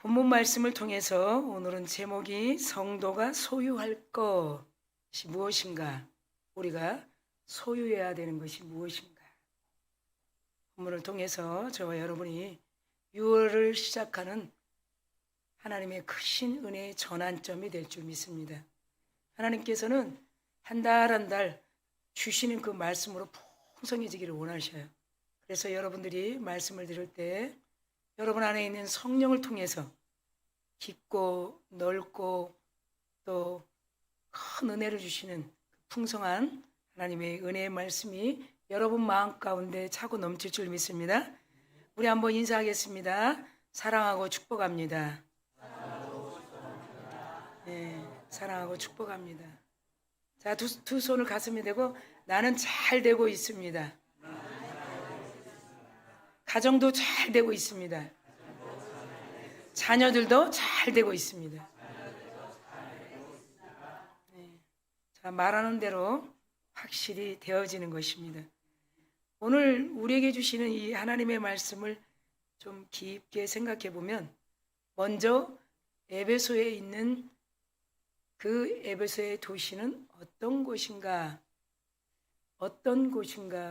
본문 말씀을 통해서 오늘은 제목이 성도가 소유할 것이 무엇인가, 우리가 소유해야 되는 것이 무엇인가. 본문을 통해서 저와 여러분이 6월을 시작하는 하나님의 크신 은혜의 전환점이 될 줄 믿습니다. 하나님께서는 한 달 한 달 주시는 그 말씀으로 풍성해지기를 원하셔요. 그래서 여러분들이 말씀을 들을 때 여러분 안에 있는 성령을 통해서 깊고 넓고 또 큰 은혜를 주시는 풍성한 하나님의 은혜의 말씀이 여러분 마음 가운데 차고 넘칠 줄 믿습니다. 우리 한번 인사하겠습니다. 사랑하고 축복합니다. 네, 사랑하고 축복합니다. 자, 두 손을 가슴에 대고 나는 잘 되고 있습니다. 가정도 잘 되고 있습니다. 자녀들도 잘 되고 있습니다. 네. 자, 말하는 대로 확실히 되어지는 것입니다. 오늘 우리에게 주시는 이 하나님의 말씀을 좀 깊게 생각해 보면, 먼저 에베소에 있는 그 에베소의 도시는 어떤 곳인가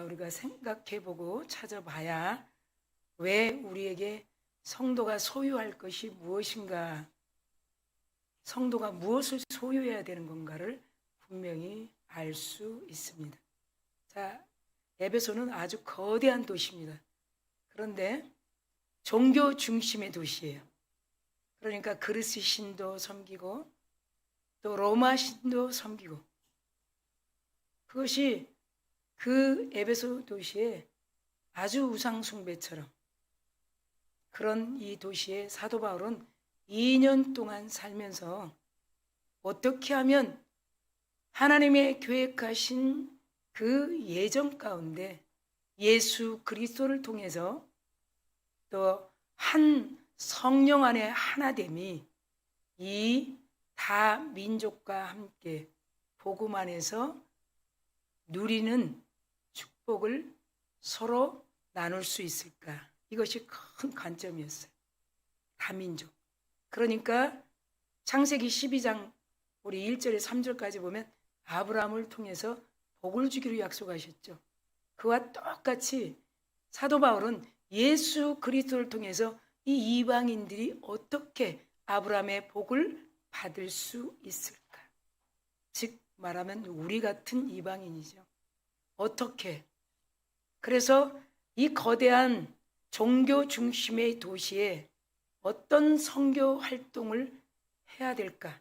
우리가 생각해 보고 찾아봐야 왜 우리에게 성도가 소유할 것이 무엇인가, 성도가 무엇을 소유해야 되는 건가를 분명히 알 수 있습니다. 자, 에베소는 아주 거대한 도시입니다. 그런데 종교 중심의 도시예요. 그러니까 그리스 신도 섬기고 또 로마 신도 섬기고, 그것이 그 에베소 도시에 아주 우상 숭배처럼, 그런 이 도시에 사도 바울은 2년 동안 살면서 어떻게 하면 하나님의 계획하신 그 예정 가운데 예수 그리스도를 통해서 또 한 성령 안의 하나됨이 이 다 민족과 함께 복음 안에서 누리는 축복을 서로 나눌 수 있을까? 이것이 큰 관점이었어요. 다민족. 그러니까 창세기 12장 우리 1절에 3절까지 보면 아브라함을 통해서 복을 주기로 약속하셨죠. 그와 똑같이 사도 바울은 예수 그리스도를 통해서 이 이방인들이 어떻게 아브라함의 복을 받을 수 있을까? 즉 말하면 우리 같은 이방인이죠. 어떻게? 그래서 이 거대한 종교 중심의 도시에 어떤 선교 활동을 해야 될까?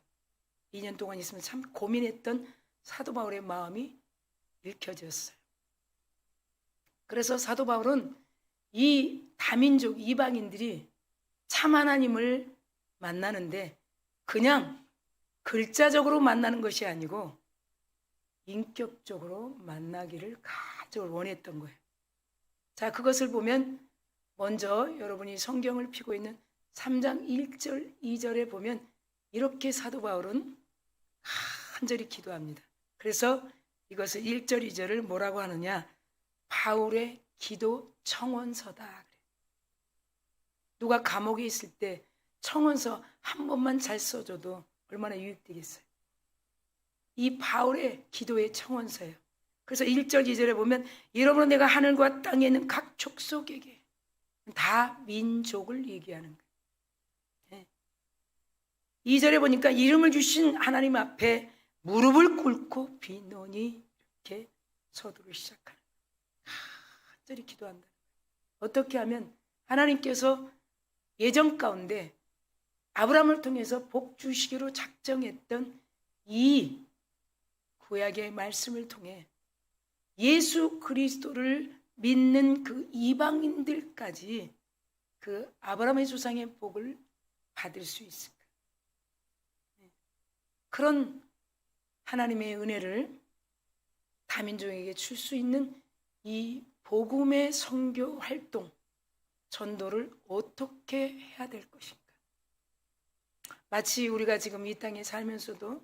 2년 동안 있으면 참 고민했던 사도 바울의 마음이 읽혀졌어요. 그래서 사도 바울은 이 다민족 이방인들이 참 하나님을 만나는데 그냥 글자적으로 만나는 것이 아니고 인격적으로 만나기를 가장 원했던 거예요. 자, 그것을 보면 먼저 여러분이 성경을 펴고 있는 3장 1절 2절에 보면 이렇게 사도 바울은 간절히 기도합니다. 그래서 이것을 1절 2절을 뭐라고 하느냐, 바울의 기도 청원서다. 누가 감옥에 있을 때 청원서 한 번만 잘 써줘도 얼마나 유익되겠어요. 이 바울의 기도의 청원서예요. 그래서 1절 2절에 보면 여러분, 내가 하늘과 땅에 있는 각 족속에게, 다 민족을 얘기하는 거예요. 2절에 보니까 이름을 주신 하나님 앞에 무릎을 꿇고 비노니, 이렇게 서두를 시작하는 거예요. 간절히 기도한다. 어떻게 하면 하나님께서 예정 가운데 아브라함을 통해서 복 주시기로 작정했던 이 구약의 말씀을 통해 예수 그리스도를 믿는 그 이방인들까지 그 아브라함의 조상의 복을 받을 수 있을까? 그런 하나님의 은혜를 다민족에게 줄 수 있는 이 복음의 선교 활동, 전도를 어떻게 해야 될 것인가? 마치 우리가 지금 이 땅에 살면서도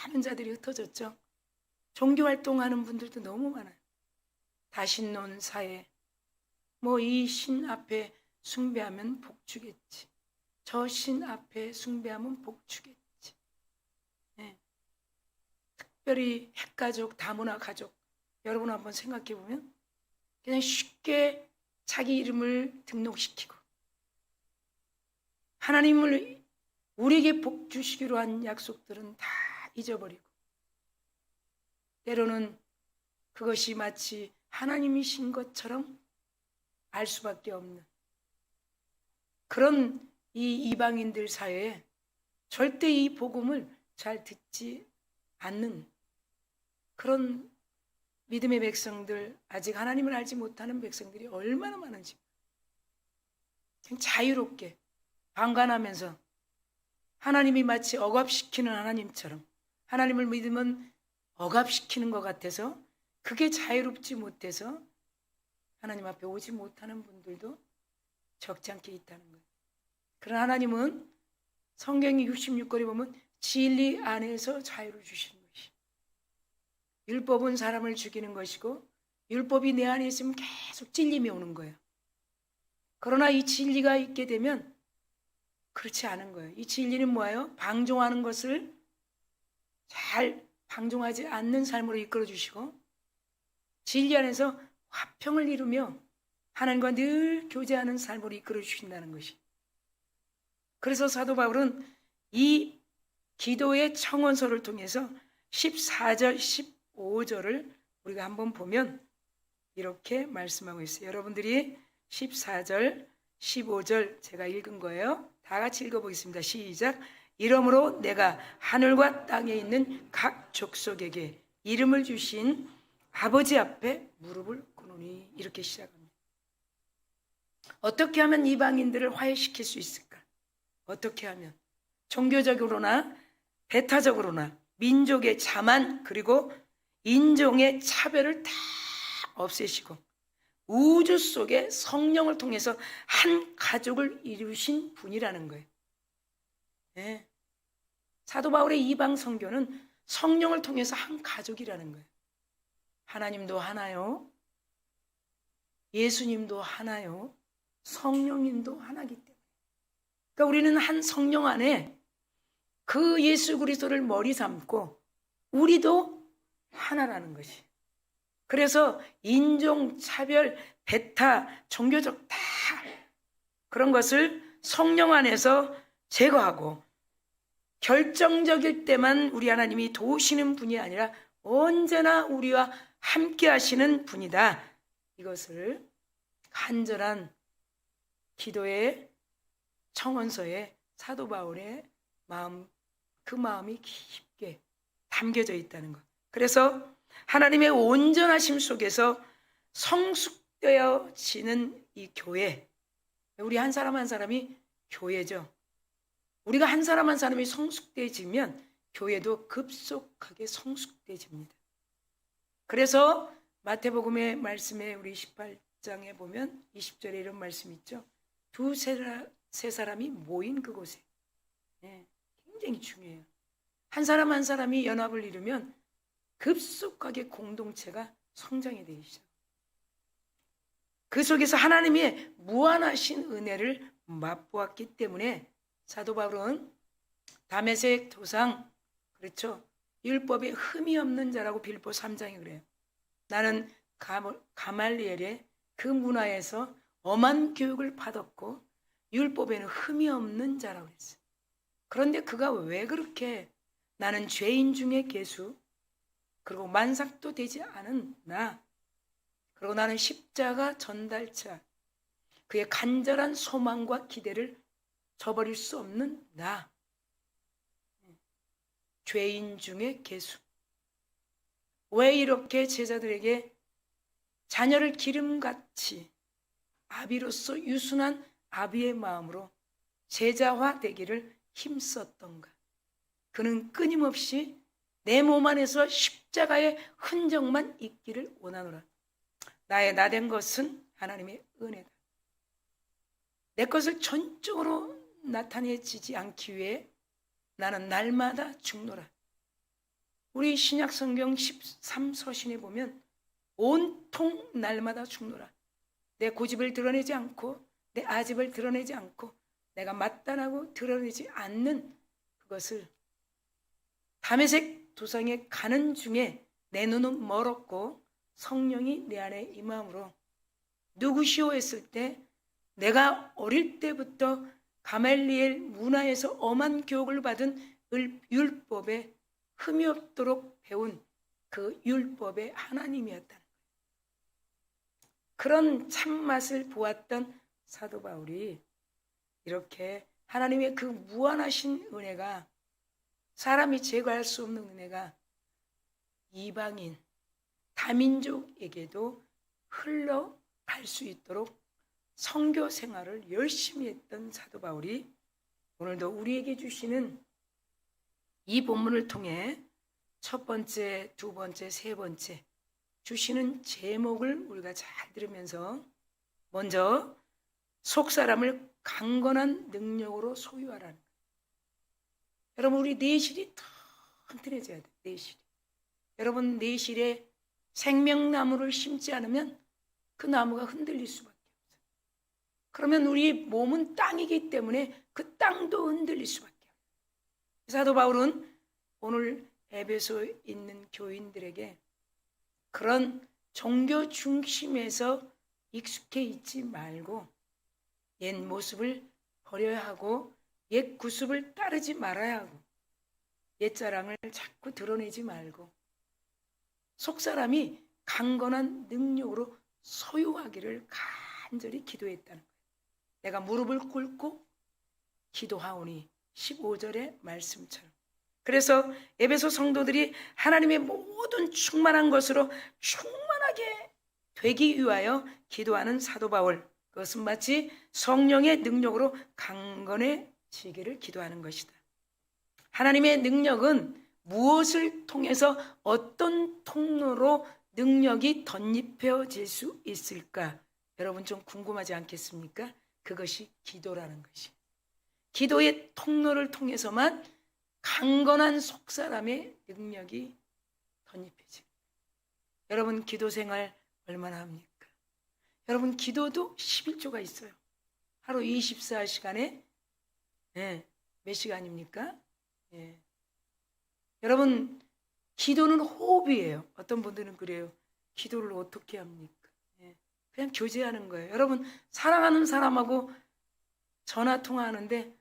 많은 자들이 흩어졌죠. 종교 활동하는 분들도 너무 많아요. 다신론 사회, 뭐 이 신 앞에 숭배하면 복 주겠지, 저 신 앞에 숭배하면 복주겠지. 네. 특별히 핵가족, 다문화 가족, 여러분 한번 생각해 보면 그냥 쉽게 자기 이름을 등록시키고 하나님을 우리에게 복 주시기로 한 약속들은 다 잊어버리고 때로는 그것이 마치 하나님이신 것처럼 알 수밖에 없는 그런 이 이방인들 사회에 절대 이 복음을 잘 듣지 않는 그런 믿음의 백성들, 아직 하나님을 알지 못하는 백성들이 얼마나 많은지 그냥 자유롭게 방관하면서 하나님이 마치 억압시키는 하나님처럼 하나님을 믿으면 억압시키는 것 같아서 그게 자유롭지 못해서 하나님 앞에 오지 못하는 분들도 적지 않게 있다는 거예요. 그러나 하나님은 성경이 66권에 보면 진리 안에서 자유를 주시는 것이 율법은 사람을 죽이는 것이고 율법이 내 안에 있으면 계속 찔림이 오는 거예요. 그러나 이 진리가 있게 되면 그렇지 않은 거예요. 이 진리는 뭐예요? 방종하는 것을 잘 방종하지 않는 삶으로 이끌어 주시고 진리 안에서 화평을 이루며 하나님과 늘 교제하는 삶으로 이끌어 주신다는 것이. 그래서 사도 바울은 이 기도의 청원서를 통해서 14절, 15절을 우리가 한번 보면 이렇게 말씀하고 있어요. 여러분들이 14절, 15절 제가 읽은 거예요. 다 같이 읽어보겠습니다. 시작. 이러므로 내가 하늘과 땅에 있는 각 족속에게 이름을 주신 아버지 앞에 무릎을 꿇으니 이렇게 시작합니다. 어떻게 하면 이방인들을 화해시킬 수 있을까? 어떻게 하면? 종교적으로나 배타적으로나 민족의 자만 그리고 인종의 차별을 다 없애시고 우주 속에 성령을 통해서 한 가족을 이루신 분이라는 거예요. 네. 사도 바울의 이방 선교는 성령을 통해서 한 가족이라는 거예요. 하나님도 하나요. 예수님도 하나요. 성령님도 하나이기 때문에. 그러니까 우리는 한 성령 안에 그 예수 그리스도를 머리 삼고 우리도 하나라는 것이. 그래서 인종, 차별, 배타, 종교적 다 그런 것을 성령 안에서 제거하고 결정적일 때만 우리 하나님이 도우시는 분이 아니라 언제나 우리와 함께 하시는 분이다. 이것을 간절한 기도의 청원서에 사도 바울의 마음, 그 마음이 깊게 담겨져 있다는 것. 그래서 하나님의 온전하심 속에서 성숙되어지는 이 교회, 우리 한 사람 한 사람이 교회죠. 우리가 한 사람 한 사람이 성숙되어지면 교회도 급속하게 성숙되어집니다. 그래서 마태복음의 말씀에 우리 18장에 보면 20절에 이런 말씀 있죠. 두세 사람이 모인 그곳에. 네, 굉장히 중요해요. 한 사람 한 사람이 연합을 이루면 급속하게 공동체가 성장이 되기 시작. 그 속에서 하나님의 무한하신 은혜를 맛보았기 때문에 사도 바울은 다메섹 도상, 그렇죠, 율법에 흠이 없는 자라고 빌립보 3장에 그래요. 나는 가말리엘의 그 문화에서 엄한 교육을 받았고 율법에는 흠이 없는 자라고 그랬어요. 그런데 그가 왜 그렇게 나는 죄인 중에 괴수, 그리고 만삭도 되지 않은 나, 그리고 나는 십자가 전달자, 그의 간절한 소망과 기대를 저버릴 수 없는 나, 죄인 중에 괴수. 왜 이렇게 제자들에게 자녀를 기름같이 아비로서 유순한 아비의 마음으로 제자화 되기를 힘썼던가? 그는 끊임없이 내 몸 안에서 십자가의 흔적만 있기를 원하노라. 나의 나된 것은 하나님의 은혜다. 내 것을 전적으로 나타내지지 않기 위해 나는 날마다 죽노라. 우리 신약 성경 13서신에 보면 온통 날마다 죽노라. 내 고집을 드러내지 않고 내 아집을 드러내지 않고 내가 마땅하고 드러내지 않는 그것을 다메섹 도상에 가는 중에 내 눈은 멀었고 성령이 내 안에 임함으로 누구시오 했을 때 내가 어릴 때부터 가말리엘 문화에서 엄한 교육을 받은 율법에 흠이 없도록 배운 그 율법의 하나님이었다는 거예요. 그런 참맛을 보았던 사도 바울이 이렇게 하나님의 그 무한하신 은혜가, 사람이 제거할 수 없는 은혜가 이방인, 다민족에게도 흘러갈 수 있도록 선교 생활을 열심히 했던 사도 바울이 오늘도 우리에게 주시는 이 본문을 통해 첫 번째, 두 번째, 세 번째 주시는 제목을 우리가 잘 들으면서, 먼저 속사람을 강건한 능력으로 소유하라는 거예요. 여러분, 우리 내실이 튼튼해져야 돼요. 내실이. 여러분, 내실에 생명나무를 심지 않으면 그 나무가 흔들릴 수밖에 없어요. 그러면 우리 몸은 땅이기 때문에 그 땅도 흔들릴 수밖에 없어요. 사도 바울은 오늘 에베소에 있는 교인들에게 그런 종교 중심에서 익숙해 있지 말고 옛 모습을 버려야 하고 옛 구습을 따르지 말아야 하고 옛자랑을 자꾸 드러내지 말고 속사람이 강건한 능력으로 소유하기를 간절히 기도했다는 거예요. 내가 무릎을 꿇고 기도하오니 15절의 말씀처럼. 그래서 에베소 성도들이 하나님의 모든 충만한 것으로 충만하게 되기 위하여 기도하는 사도 바울, 그것은 마치 성령의 능력으로 강건해지기를 기도하는 것이다. 하나님의 능력은 무엇을 통해서 어떤 통로로 능력이 덧입혀질 수 있을까? 여러분 좀 궁금하지 않겠습니까? 그것이 기도라는 것이. 기도의 통로를 통해서만 강건한 속사람의 능력이 덧입혀집니다. 여러분 기도 생활 얼마나 합니까? 여러분 기도도 11조가 있어요. 하루 24시간에 몇 시간입니까? 여러분 기도는 호흡이에요. 어떤 분들은 그래요. 기도를 어떻게 합니까? 그냥 교제하는 거예요. 여러분 사랑하는 사람하고 전화 통화하는데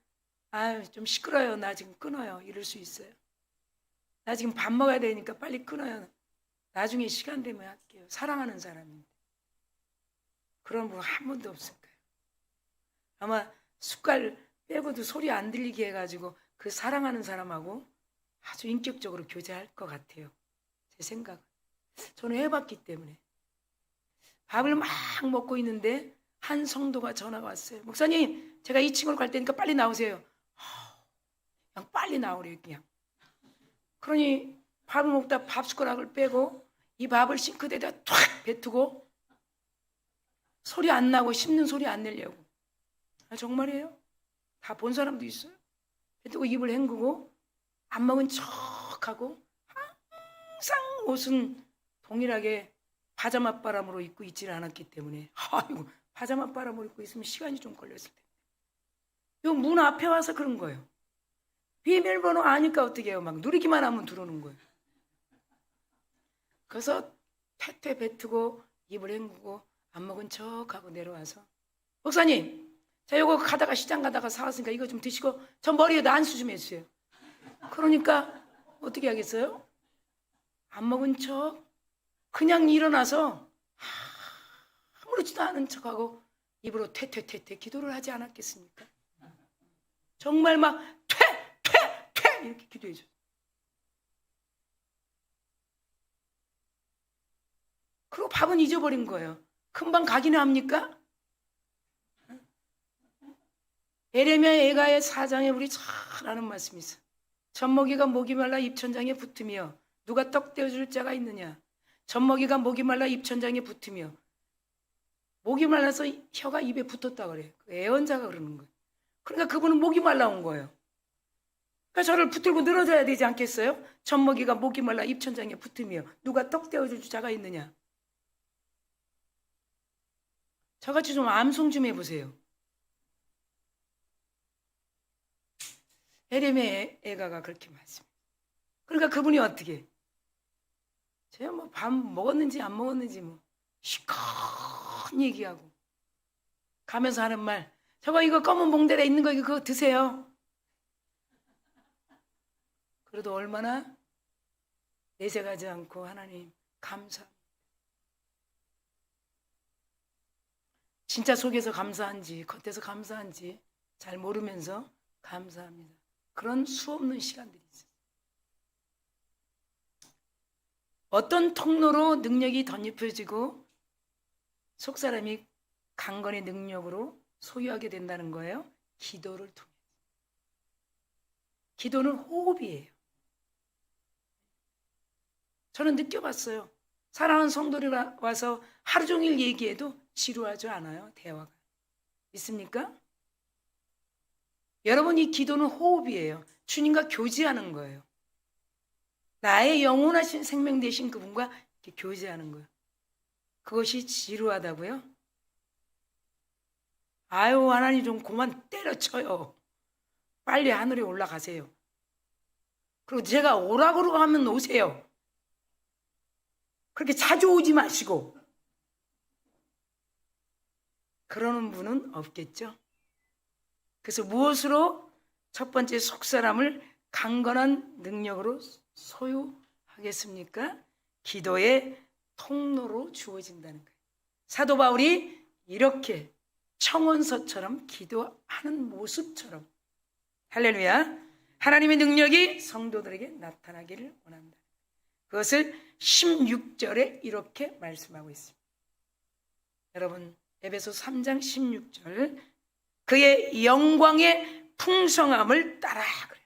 좀 시끄러워요. 나 지금 끊어요. 이럴 수 있어요. 나 지금 밥 먹어야 되니까 빨리 끊어요. 나중에 시간 되면 할게요. 사랑하는 사람인데. 그런 분 한 번도 없을 거예요. 아마 숟갈 빼고도 소리 안 들리게 해가지고 그 사랑하는 사람하고 아주 인격적으로 교제할 것 같아요. 제 생각은. 저는 해봤기 때문에. 밥을 막 먹고 있는데 한 성도가 전화가 왔어요. 목사님, 제가 2층으로 갈 테니까 빨리 나오세요. 그냥 빨리 나오래요. 그냥. 그러니 밥을 먹다 밥 숟가락을 빼고 이 밥을 싱크대에다 탁 뱉고 소리 안 나고 씹는 소리 안 내려고. 정말이에요? 다 본 사람도 있어요. 뱉고 입을 헹구고 안 먹은 척하고 항상 옷은 동일하게 파자마 바람으로 입고 있지는 않았기 때문에 아이고 파자마 바람으로 입고 있으면 시간이 좀 걸렸을 텐데. 요 문 앞에 와서 그런 거예요. 비밀번호 아니까 어떻게 해요? 막 누르기만 하면 들어오는 거예요. 그래서 퇴퇴 뱉고 입을 헹구고 안 먹은 척하고 내려와서 목사님, 자 요거 가다가 시장 가다가 사왔으니까 이거 좀 드시고 저 머리에다 안수 좀 해주세요. 그러니까 어떻게 하겠어요? 안 먹은 척 그냥 일어나서 아무렇지도 않은 척하고 입으로 퇴퇴퇴퇴 기도를 하지 않았겠습니까? 정말 막 퇴 이렇게 기도해줘. 그리고 밥은 잊어버린 거예요. 금방 가기는 합니까? 에레미야 예가의 4장에 우리 잘 아는 말씀이 있어요. 젖먹이가 목이 말라 입천장에 붙으며 누가 떡 떼어줄 자가 있느냐. 젖먹이가 목이 말라 입천장에 붙으며 목이 말라서 혀가 입에 붙었다 그래요. 애언자가 그러는 거예요. 그러니까 그분은 목이 말라온 거예요. 그러니까 저를 붙들고 늘어져야 되지 않겠어요? 젖먹이가 목이 말라 입천장에 붙으며 누가 떡 떼어줄 자가 있느냐. 저같이 좀 암송 좀 해보세요. 에레미야 애가가 그렇게 말씀해요. 그러니까 그분이 어떻게 제가 뭐 밥 먹었는지 안 먹었는지 뭐 시컷 얘기하고 가면서 하는 말, 저거 이거 검은 봉다리에 있는 거 이거 그거 드세요. 그래도 얼마나 내색하지 않고 하나님 감사합니다. 진짜 속에서 감사한지 겉에서 감사한지 잘 모르면서 감사합니다. 그런 수없는 시간들이 있어요. 어떤 통로로 능력이 덧입혀지고 속사람이 강건의 능력으로 소유하게 된다는 거예요. 기도를 통해. 기도는 호흡이에요. 저는 느껴봤어요. 사랑하는 성도들이 와서 하루 종일 얘기해도 지루하지 않아요. 대화가. 있습니까? 여러분, 이 기도는 호흡이에요. 주님과 교제하는 거예요. 나의 영원하신 생명 되신 그분과 이렇게 교제하는 거예요. 그것이 지루하다고요? 아유, 하나님 좀 그만 때려쳐요. 빨리 하늘에 올라가세요. 그리고 제가 오라고 하면 오세요. 그렇게 자주 오지 마시고. 그러는 분은 없겠죠. 그래서 무엇으로? 첫 번째, 속사람을 강건한 능력으로 소유하겠습니까? 기도의 통로로 주어진다는 거예요. 사도 바울이 이렇게 청원서처럼 기도하는 모습처럼, 할렐루야, 하나님의 능력이 성도들에게 나타나기를 원한다. 그것을 16절에 이렇게 말씀하고 있습니다. 여러분, 에베소 3장 16절, 그의 영광의 풍성함을 따라 그래요.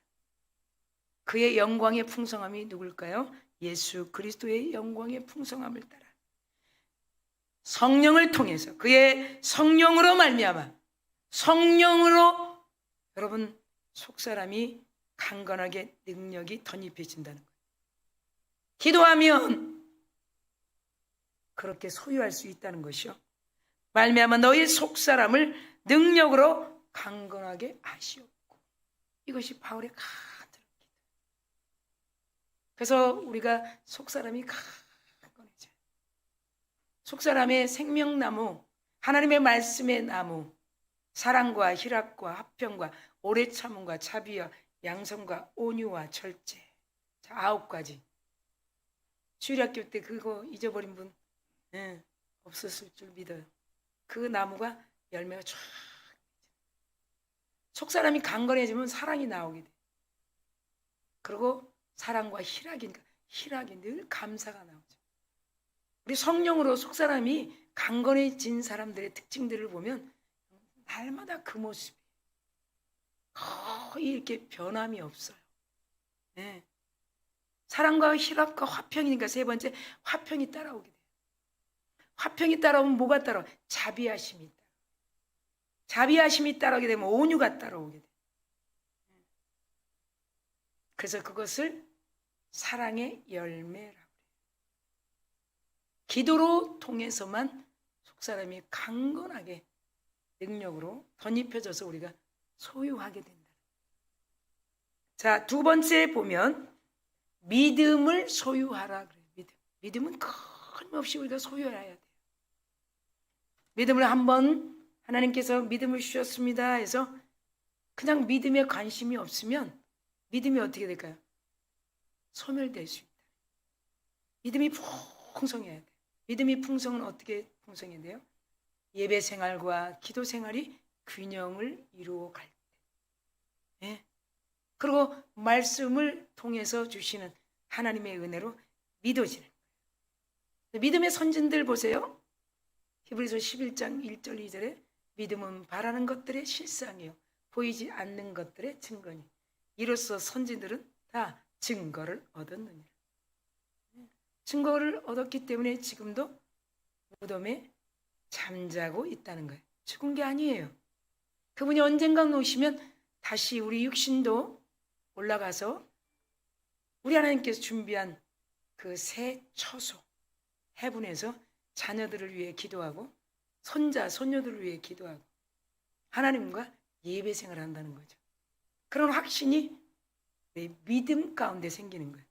그의 영광의 풍성함이 누굴까요? 예수 그리스도의 영광의 풍성함을 따라 성령을 통해서, 그의 성령으로 말미암아, 성령으로 여러분 속사람이 강건하게 능력이 덧입혀진다는 거예요. 기도하면 그렇게 소유할 수 있다는 것이요. 말미암아 너희 속사람을 능력으로 강건하게 하시옵고. 이것이 바울의 간절한 기도. 그래서 우리가 속사람이 강건해져요. 속사람의 생명나무, 하나님의 말씀의 나무, 사랑과 희락과 화평과 오래 참음과 자비와 양성과 온유와 절제. 자, 9가지. 주일학교 때 그거 잊어버린 분 없었을 줄 믿어요. 그 나무가 열매가 쫙. 속사람이 강건해지면 사랑이 나오게 돼. 그리고 사랑과 희락이 늘 감사가 나오죠. 우리 성령으로 속사람이 강건해진 사람들의 특징들을 보면 날마다 그 모습이 거의 이렇게 변함이 없어요. 네. 사랑과 희락과 화평이니까 세 번째, 화평이 따라오게 돼요. 화평이 따라오면 뭐가 따라와? 자비하심이 따라와. 자비하심이 따라오게 되면 온유가 따라오게 돼요. 그래서 그것을 사랑의 열매라고 해요. 기도로 통해서만 속사람이 강건하게 능력으로 덧입혀져서 우리가 소유하게 된다. 자, 두 번째 보면 믿음을 소유하라 그래요. 믿음은 끊임없이 우리가 소유해야 돼요. 믿음을 한번 하나님께서 믿음을 주셨습니다 해서 그냥 믿음에 관심이 없으면 믿음이 어떻게 될까요? 소멸될 수 있다. 믿음이 풍성해야 돼요. 믿음이 풍성은 어떻게 풍성해야 돼요? 예배 생활과 기도 생활이 균형을 이루어 갈 때. 네? 그리고 말씀을 통해서 주시는 하나님의 은혜로 믿어지는 거예요. 믿음의 선진들 보세요. 히브리서 11장 1절 2절에 믿음은 바라는 것들의 실상이요 보이지 않는 것들의 증거니 이로써 선진들은 다 증거를 얻었느니라. 증거를 얻었기 때문에 지금도 무덤에 잠자고 있다는 거예요. 죽은 게 아니에요. 그분이 언젠가 오시면 다시 우리 육신도 올라가서 우리 하나님께서 준비한 그 새 처소 해분에서 자녀들을 위해 기도하고 손자, 손녀들을 위해 기도하고 하나님과 예배 생활을 한다는 거죠. 그런 확신이 우리 믿음 가운데 생기는 거예요.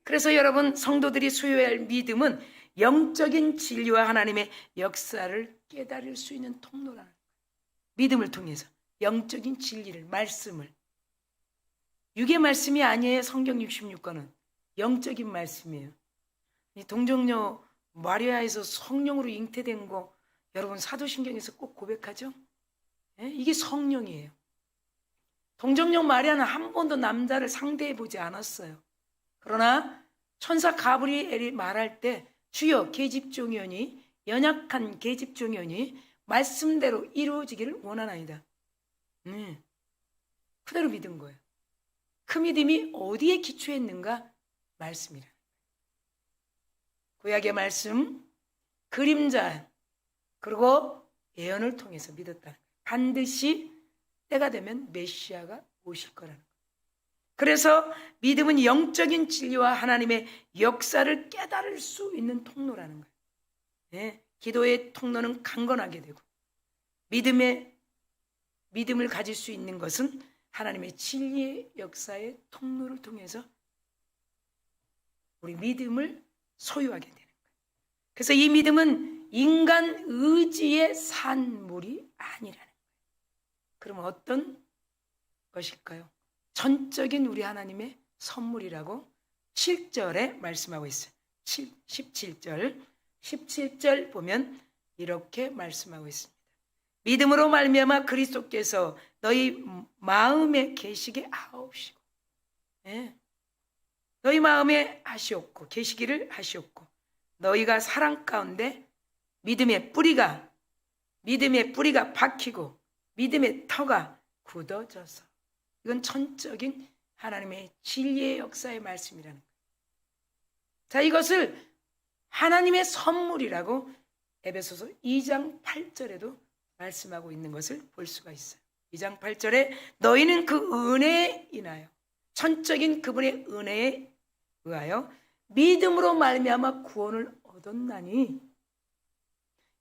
그래서 여러분 성도들이 소유해야 할 믿음은 영적인 진리와 하나님의 역사를 깨달을 수 있는 통로라는 거예요. 믿음을 통해서 영적인 진리를, 말씀을. 육의 말씀이 아니에요. 성경 66권은 영적인 말씀이에요. 이 동정녀 마리아에서 성령으로 잉태된 거 여러분 사도신경에서 꼭 고백하죠? 이게 성령이에요. 동정녀 마리아는 한 번도 남자를 상대해 보지 않았어요. 그러나 천사 가브리엘이 말할 때 주여 계집종이오니 연약한 계집종이오니 말씀대로 이루어지기를 원하나이다. 그대로 믿은 거예요. 그 믿음이 어디에 기초했는가? 말씀이라. 구약의 말씀, 그림자, 그리고 예언을 통해서 믿었다. 반드시 때가 되면 메시아가 오실 거라는 거예요. 그래서 믿음은 영적인 진리와 하나님의 역사를 깨달을 수 있는 통로라는 거예요. 네, 기도의 통로는 강건하게 되고 믿음을 가질 수 있는 것은 하나님의 진리의 역사의 통로를 통해서 우리 믿음을 소유하게 되는 거예요. 그래서 이 믿음은 인간 의지의 산물이 아니라는 거예요. 그럼 어떤 것일까요? 전적인 우리 하나님의 선물이라고 7절에 말씀하고 있어요. 17절 보면 이렇게 말씀하고 있습니다. 믿음으로 말미암아 그리스도께서 너희 마음에 계시게 하옵시고, 너희 마음에 하시옵고 계시기를 하시옵고, 너희가 사랑 가운데 믿음의 뿌리가 박히고 믿음의 터가 굳어져서. 이건 전적인 하나님의 진리의 역사의 말씀이라는 거예요. 자, 이것을 하나님의 선물이라고 에베소서 2장 8절에도 말씀하고 있는 것을 볼 수가 있어요. 2장 8절에 너희는 그 은혜에 인하여, 전적인 그분의 은혜에 의하여 믿음으로 말미암아 구원을 얻었나니,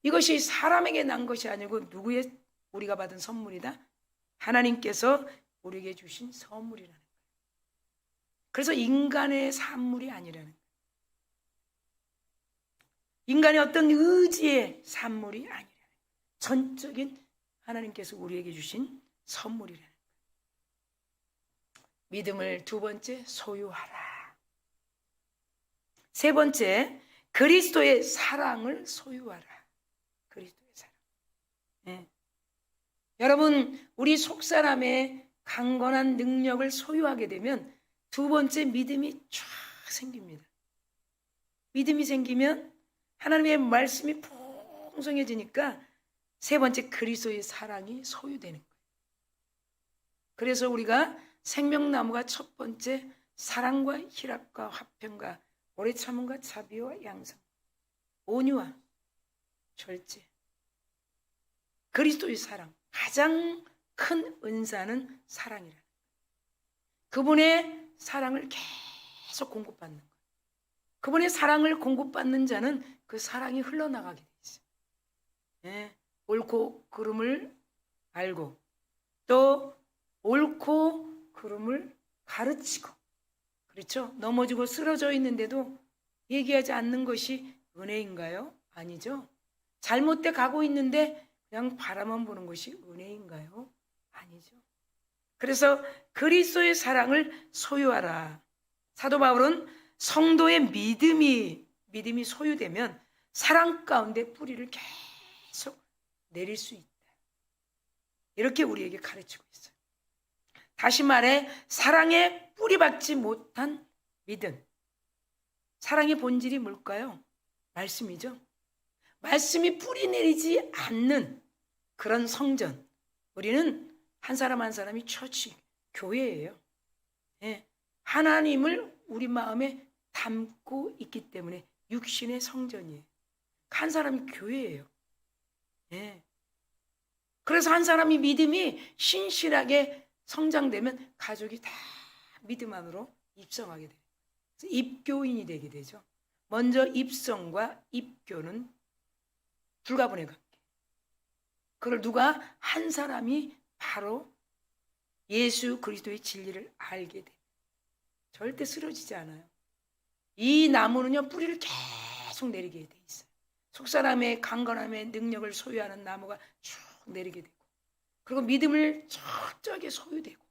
이것이 사람에게 난 것이 아니고 누구의 우리가 받은 선물이다? 하나님께서 우리에게 주신 선물이라는 거예요. 그래서 인간의 산물이 아니라는 거예요. 인간의 어떤 의지의 산물이 아니라는 거예요. 전적인 하나님께서 우리에게 주신 선물이라는 거예요. 믿음을 두 번째 소유하라. 세 번째 그리스도의 사랑을 소유하라. 그리스도의 사랑. 네. 여러분 우리 속사람의 강건한 능력을 소유하게 되면 두 번째 믿음이 쫙 생깁니다. 믿음이 생기면 하나님의 말씀이 풍성해지니까 세 번째 그리스도의 사랑이 소유되는 거예요. 그래서 우리가 생명나무가 첫 번째 사랑과 희락과 화평과 오래 참음과 자비와 양성, 온유와 절제. 그리스도의 사랑, 가장 큰 은사는 사랑이라. 그분의 사랑을 계속 공급받는 거예요. 그분의 사랑을 공급받는 자는 그 사랑이 흘러나가게 돼 있어요. 네, 옳고 그름을 알고 또 옳고 그름을 가르치고, 그렇죠? 넘어지고 쓰러져 있는데도 얘기하지 않는 것이 은혜인가요? 아니죠. 잘못돼 가고 있는데 그냥 바라만 보는 것이 은혜인가요? 아니죠. 그래서 그리스도의 사랑을 소유하라. 사도 바울은 성도의 믿음이 소유되면 사랑 가운데 뿌리를 계속 내릴 수 있다. 이렇게 우리에게 가르치고 있어요. 다시 말해 사랑에 뿌리 박지 못한 믿음. 사랑의 본질이 뭘까요? 말씀이죠. 말씀이 뿌리 내리지 않는 그런 성전. 우리는 한 사람 한 사람이 처치, 교회예요. 네. 하나님을 우리 마음에 담고 있기 때문에 육신의 성전이에요. 한 사람이 교회예요. 네. 그래서 한 사람이 믿음이 신실하게 성장되면 가족이 다 믿음 안으로 입성하게 돼요. 그래서 입교인이 되게 되죠. 먼저 입성과 입교는 불가분의 관계. 그걸 누가 한 사람이 바로 예수 그리스도의 진리를 알게 돼. 절대 쓰러지지 않아요. 이 나무는요, 뿌리를 계속 내리게 돼 있어요. 속사람의 강건함의 능력을 소유하는 나무가 쭉 내리게 되고, 그리고 믿음을 철저하게 소유되고,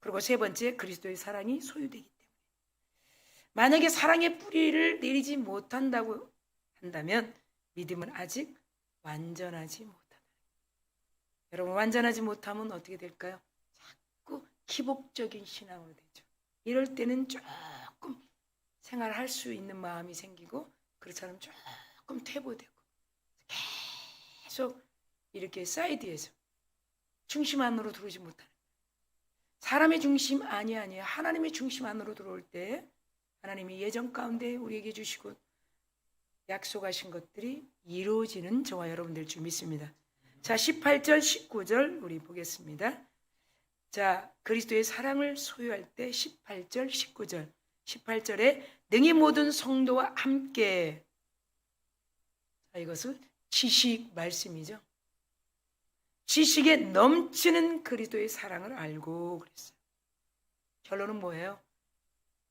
그리고 세 번째, 그리스도의 사랑이 소유되기 때문에. 만약에 사랑의 뿌리를 내리지 못한다고 한다면 믿음은 아직 완전하지 못하다. 여러분, 완전하지 못하면 어떻게 될까요? 자꾸 기복적인 신앙으로 되죠. 이럴 때는 조금 생활할 수 있는 마음이 생기고, 그렇지 않으면 조금 퇴보되고, 계속 이렇게 사이드에서 중심 안으로 들어오지 못하는, 사람의 중심 아니에요. 하나님의 중심 안으로 들어올 때 하나님이 예정 가운데 우리에게 주시고 약속하신 것들이 이루어지는 저와 여러분들 줄 믿습니다. 자, 18절 19절 우리 보겠습니다. 자, 그리스도의 사랑을 소유할 때 18절 19절. 18절에 능히 모든 성도와 함께, 자, 이것은 지식 말씀이죠. 지식에 넘치는 그리스도의 사랑을 알고 그랬어요. 결론은 뭐예요?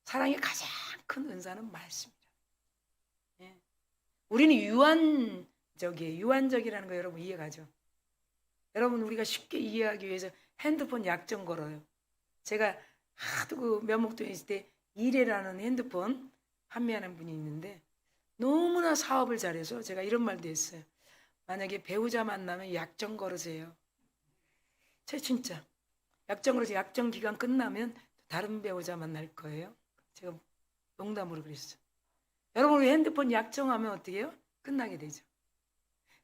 사랑의 가장 큰 은사는 말씀이죠. 예. 우리는 유한적이에요. 유한적이라는 거 여러분 이해가죠? 여러분, 우리가 쉽게 이해하기 위해서 핸드폰 약정 걸어요. 제가 하도 그 면목동에 있을 때 이래라는 핸드폰 판매하는 분이 있는데 너무나 사업을 잘해서 제가 이런 말도 했어요. 만약에 배우자 만나면 약정 걸으세요. 제가 진짜 약정 걸어서 약정 기간 끝나면 다른 배우자 만날 거예요. 제가 농담으로 그랬어요. 여러분, 우리 핸드폰 약정하면 어떻게 해요? 끝나게 되죠.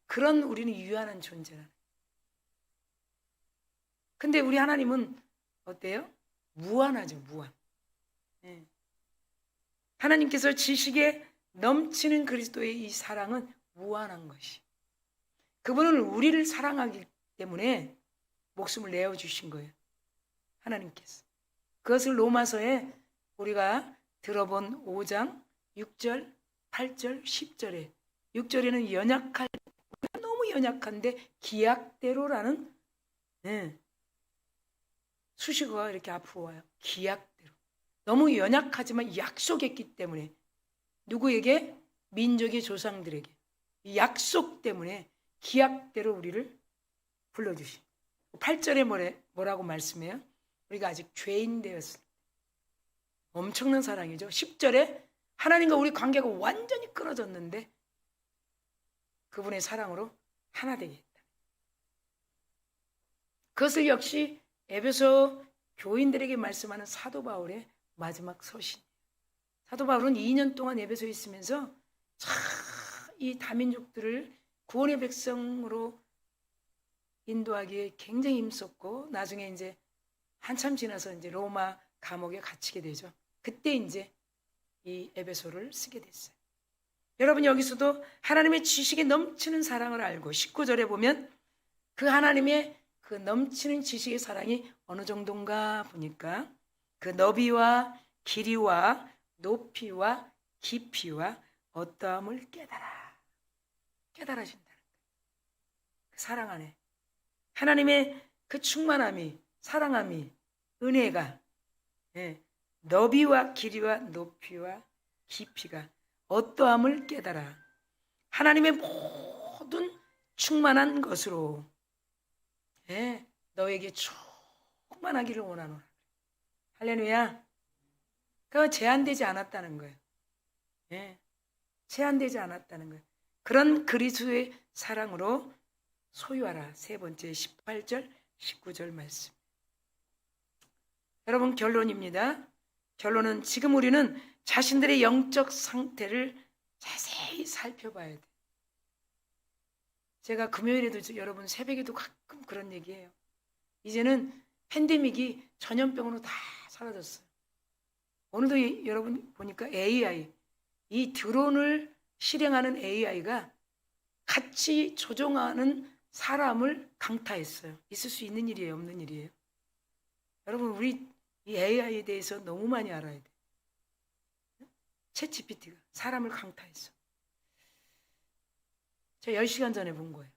그런 우리는 유한한 존재라. 근데 우리 하나님은 어때요? 무한하죠, 무한. 네. 하나님께서 지식에 넘치는 그리스도의 이 사랑은 무한한 것이. 그분은 우리를 사랑하기 때문에 목숨을 내어주신 거예요. 하나님께서. 그것을 로마서에 우리가 들어본 5장 6절, 8절, 10절에 6절에는 연약할, 너무 연약한데 기약대로라는 수식어가 이렇게 앞으로 와요. 기약대로. 너무 연약하지만 약속했기 때문에 누구에게? 민족의 조상들에게. 이 약속 때문에 기약대로 우리를 불러주신. 8절에 뭐라고 말씀해요? 우리가 아직 죄인 되었을 때. 엄청난 사랑이죠. 10절에 하나님과 우리 관계가 완전히 끊어졌는데 그분의 사랑으로 하나 되게 했다. 그것을 역시 에베소 교인들에게 말씀하는 사도 바울의 마지막 서신. 사도 바울은 2년 동안 에베소에 있으면서 이 다민족들을 구원의 백성으로 인도하기에 굉장히 힘썼고, 나중에 이제 한참 지나서 이제 로마 감옥에 갇히게 되죠. 그때 이제 이 에베소를 쓰게 됐어요. 여러분, 여기서도 하나님의 지식에 넘치는 사랑을 알고 19절에 보면 그 하나님의 그 넘치는 지식의 사랑이 어느 정도인가 보니까 그 너비와 길이와 높이와 깊이와 어떠함을 깨달아진다는 거예요. 그 사랑 안에 하나님의 그 충만함이, 사랑함이, 은혜가, 너비와 길이와 높이와 깊이가 어떠함을 깨달아 하나님의 모든 충만한 것으로 너에게 충만하기를 원하노라. 할렐루야. 그거 제한되지 않았다는 거예요. 제한되지 않았다는 거예요. 그런 그리스도의 사랑으로 소유하라. 세 번째 18절 19절 말씀. 여러분, 결론입니다. 결론은 지금 우리는 자신들의 영적 상태를 자세히 살펴봐야 돼. 제가 금요일에도 여러분 새벽에도 가끔 그런 얘기해요. 이제는 팬데믹이 전염병으로 다 사라졌어요. 오늘도 여러분 보니까 AI, 이 드론을 실행하는 AI가 같이 조종하는 사람을 강타했어요. 있을 수 있는 일이에요, 없는 일이에요? 여러분, 우리 이 AI에 대해서 너무 많이 알아야 돼. 챗GPT가 사람을 강타했어. 제가 10시간 전에 본 거예요.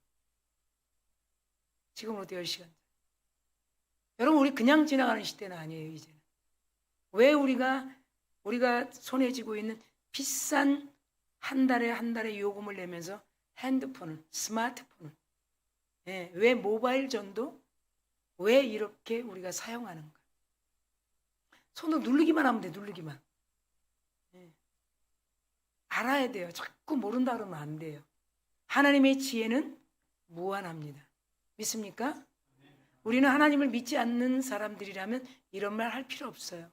지금으로부터 10시간 전. 여러분, 우리 그냥 지나가는 시대는 아니에요. 이제는 왜 우리가 손에 쥐고 있는 비싼 한 달에 요금을 내면서 핸드폰을, 스마트폰을, 왜 모바일 전도, 왜 이렇게 우리가 사용하는가? 손으로 누르기만 하면 돼. 누르기만. 알아야 돼요. 자꾸 모른다 그러면 안 돼요. 하나님의 지혜는 무한합니다. 믿습니까? 우리는 하나님을 믿지 않는 사람들이라면 이런 말 할 필요 없어요.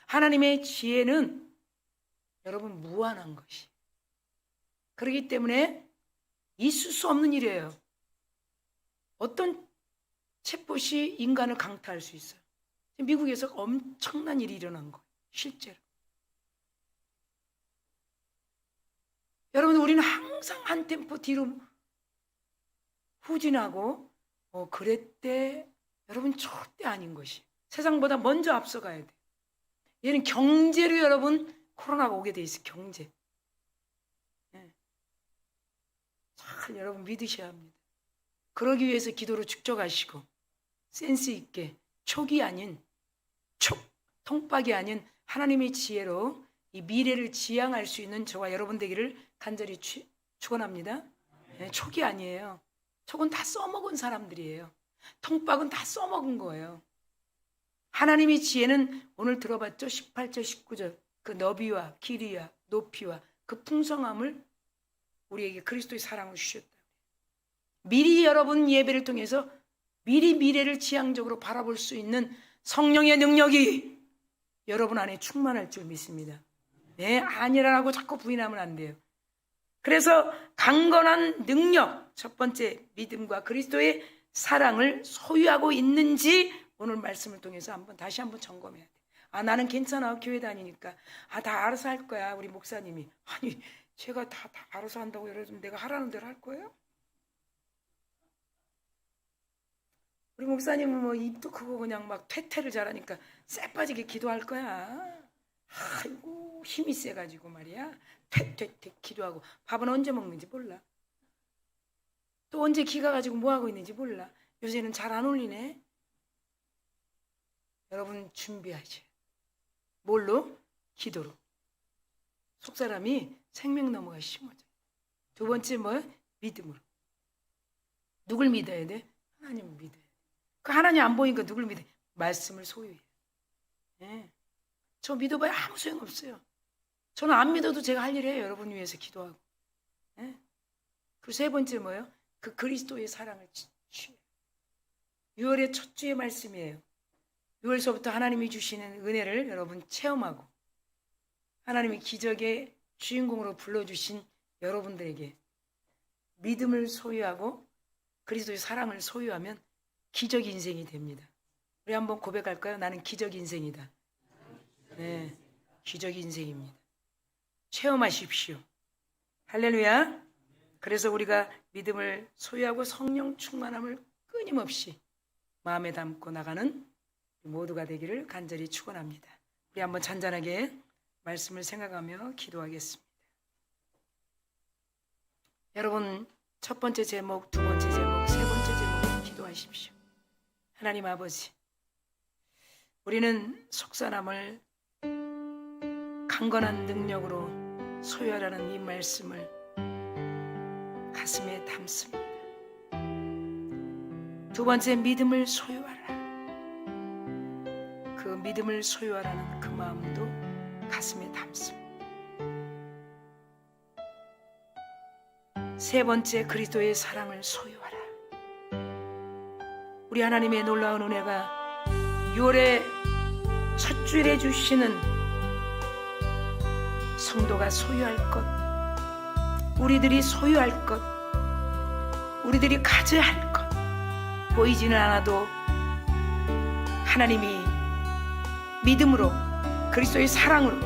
하나님의 지혜는 여러분 무한한 것이. 그렇기 때문에 있을 수 없는 일이에요. 어떤 챗봇이 인간을 강타할 수 있어요. 미국에서 엄청난 일이 일어난 거예요. 실제로. 여러분, 우리는 항상 한 템포 뒤로 후진하고 그랬대. 여러분, 절대 아닌 것이. 세상보다 먼저 앞서가야 돼. 얘는 경제로 여러분 코로나가 오게 돼 있어요. 경제. 잘 여러분 믿으셔야 합니다. 그러기 위해서 기도로 축적하시고 센스 있게 촉이 아닌 통박이 아닌 하나님의 지혜로 이 미래를 지향할 수 있는 저와 여러분 되기를 간절히 축원합니다. 촉이 아니에요. 촉은 다 써먹은 사람들이에요. 통박은 다 써먹은 거예요. 하나님의 지혜는 오늘 들어봤죠? 18절 19절 그 너비와 길이와 높이와 그 풍성함을 우리에게 그리스도의 사랑을 주셨다. 미리 여러분 예배를 통해서 미리 미래를 지향적으로 바라볼 수 있는 성령의 능력이 여러분 안에 충만할 줄 믿습니다. 아니라고 자꾸 부인하면 안 돼요. 그래서 강건한 능력, 첫 번째 믿음과 그리스도의 사랑을 소유하고 있는지 오늘 말씀을 통해서 다시 한번 점검해야 돼. 나는 괜찮아. 교회 다니니까. 다 알아서 할 거야. 우리 목사님이. 아니, 제가 다 알아서 한다고 여러분 내가 하라는 대로 할 거예요? 우리 목사님은 뭐 입도 크고 그냥 막 퇴퇴를 잘하니까 쎄 빠지게 기도할 거야. 아이고, 힘이 세가지고 말이야. 퇴퇴퇴 기도하고 밥은 언제 먹는지 몰라. 또 언제 기가 가지고 뭐 하고 있는지 몰라. 요새는 잘 안 어울리네. 여러분 준비하지. 뭘로? 기도로. 속사람이 생명 넘어가 심어져. 두 번째 뭐야? 믿음으로. 누굴 믿어야 돼? 하나님을 믿어야 돼. 그 하나님 안 보이니까 누굴 믿어야 돼? 말씀을 소유해. 저 믿어봐야 아무 소용없어요. 저는 안 믿어도 제가 할 일 해요. 여러분 위해서 기도하고. 그 세 번째 뭐예요? 그 그리스도의 사랑을 취해. 6월의 첫 주의 말씀이에요. 6월서부터 하나님이 주시는 은혜를 여러분 체험하고 하나님이 기적의 주인공으로 불러주신 여러분들에게 믿음을 소유하고 그리스도의 사랑을 소유하면 기적 인생이 됩니다. 우리 한번 고백할까요? 나는 기적 인생이다. 네, 기적 인생입니다. 체험하십시오. 할렐루야. 그래서 우리가 믿음을 소유하고 성령 충만함을 끊임없이 마음에 담고 나가는 모두가 되기를 간절히 축원합니다. 우리 한번 잔잔하게 말씀을 생각하며 기도하겠습니다. 여러분, 첫 번째 제목, 두 번째 제목, 세 번째 제목을 기도하십시오. 하나님 아버지, 우리는 속사람을 강건한 능력으로 소유하라는 이 말씀을 가슴에 담습니다. 두 번째, 믿음을 소유하라. 그 믿음을 소유하라는 그 마음도 가슴에 담습니다. 세 번째, 그리스도의 사랑을 소유하라. 우리 하나님의 놀라운 은혜가 6월의 첫 주일에 주시는 성도가 소유할 것, 우리들이 소유할 것, 우리들이 가져야 할 것, 보이지는 않아도 하나님이 믿음으로 그리스도의 사랑으로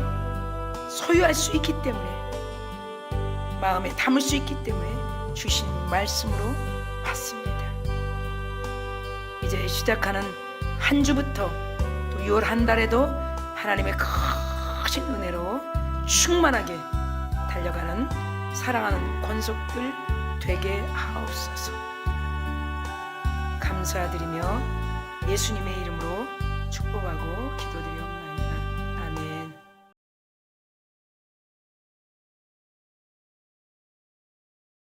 소유할 수 있기 때문에, 마음에 담을 수 있기 때문에 주신 말씀으로 받습니다. 이제 시작하는 한 주부터 또 6월 한 달에도 하나님의 크신 은혜로 충만하게 달려가는 사랑하는 권속들 되게 하옵소서. 감사드리며 예수님의 이름으로 축복하고